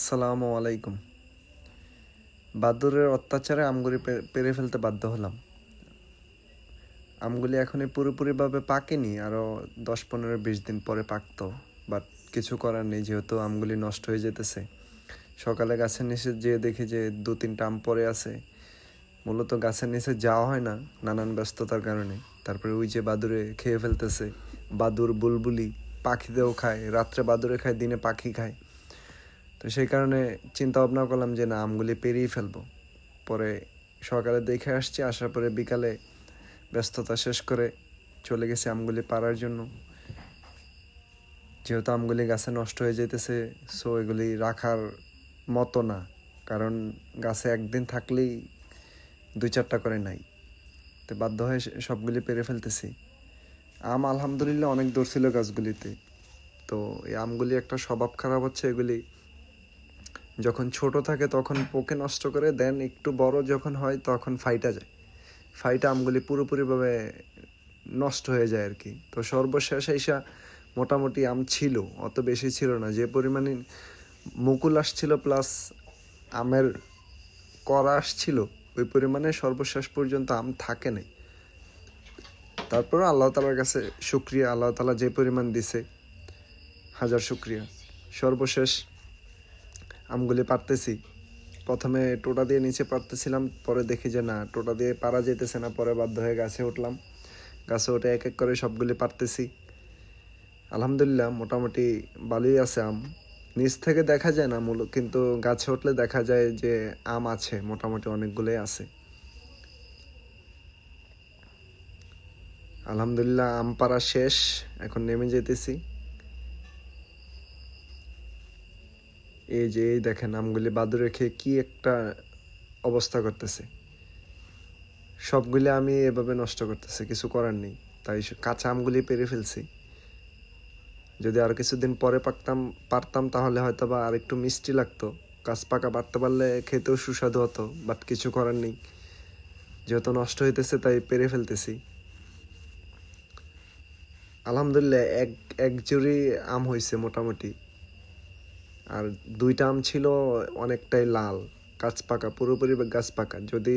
আসসালামু আলাইকুম। বাদুড়ের অত্যাচারে আমগুলি পেরে ফেলতে বাধ্য হলাম। আমগুলি এখনই পুরোপুরিভাবে পাকেনি, আরও 10-15-20 দিন পরে পাকতো। বাট কিছু করার নেই, যেহেতু আমগুলি নষ্ট হয়ে যেতেছে। সকালে গাছের নিচে যেয়ে দেখি যে 2-3টা আম পড়ে আছে। মূলত গাছের নিচে যাওয়া হয় না নানান ব্যস্ততার কারণে। তারপরে ওই যে বাদুড়ে খেয়ে ফেলতেছে। বাদুড়, বুলবুলি পাখিদেরও খায়, রাত্রে বাদুড়ে খায়, দিনে পাখি খায়। তো সেই কারণে চিন্তা ভাবনা করলাম যে না, আমগুলি পেরিয়ে ফেলবো। পরে সকালে দেখে আসছি, আসার পরে বিকালে ব্যস্ততা শেষ করে চলে গেছি আমগুলি পাড়ার জন্য। যেহেতু আমগুলি গাছে নষ্ট হয়ে যেতেছে, সো এগুলি রাখার মতো না, কারণ গাছে একদিন থাকলেই 2-4টা করে নাই। তো বাধ্য হয়ে সবগুলি পেরে ফেলতেছি। আম আলহামদুলিল্লাহ অনেক ধরছিল গাছগুলিতে। তো এই আমগুলি একটা স্বভাব খারাপ হচ্ছে, এগুলি যখন ছোট থাকে তখন পোকে নষ্ট করে দেন, একটু বড় যখন হয় তখন ফাইটা যায়। ফাইটা আমগুলি পুরোপুরিভাবে নষ্ট হয়ে যায় আর কি। তো সর্বশেষ এসা মোটামুটি আম ছিল, অত বেশি ছিল না। যে পরিমাণে মুকুল আসছিল প্লাস আমের করা আসছিল, ওই পরিমাণে সর্বশেষ পর্যন্ত আম থাকে নাই। তারপর আল্লাহ তালার কাছে শুক্রিয়া, আল্লাহ তালা যে পরিমাণ দিছে হাজার শুক্রিয়া। সর্বশেষ আমগুলি পারতেছি। প্রথমে টোটা দিয়ে নিচে পারতেছিলাম, পরে দেখি যে না, টোটা দিয়ে পারা যেতেছে না। পরে বাধ্য হয়ে গাছে উঠলাম। গাছে উঠে এক এক করে সবগুলি পারতেছি। আলহামদুলিল্লাহ মোটামুটি ভালোই আছে আম। নিচ থেকে দেখা যায় না মূলত, কিন্তু গাছে উঠলে দেখা যায় যে আম আছে, মোটামুটি অনেকগুলোই আছে। আলহামদুলিল্লাহ আম পাড়া শেষ, এখন নেমে যেতেছি। এই যে দেখেন আমগুলি বাদুড়ে খেয়ে কি একটা অবস্থা করতেছে। সবগুলি আমি এভাবে নষ্ট করতেছি, কিছু করার নেই। তাই কাঁচা আমগুলি পেরে ফেলছি। যদি আর কিছুদিন পরে পারতাম তাহলে হয়তো বা আর একটু মিষ্টি লাগতো। গাছ পাকা পারতে পারলে খেতেও সুস্বাদু হতো, বাট কিছু করার নেই। যেহেতু নষ্ট হইতেছে তাই পেরে ফেলতেছি। আলহামদুলিল্লাহ এক জুড়ি আম হয়েছে মোটামুটি। আর 2টা আম ছিল অনেকটাই লাল, গাছ পাকা, পুরোপুরি গাছ পাকা। যদি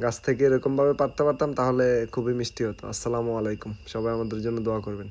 গাছ থেকে এরকমভাবে পারতে পারতাম তাহলে খুবই মিষ্টি হতো। আসসালামু আলাইকুম, সবাই আমাদের জন্য দোয়া করবেন।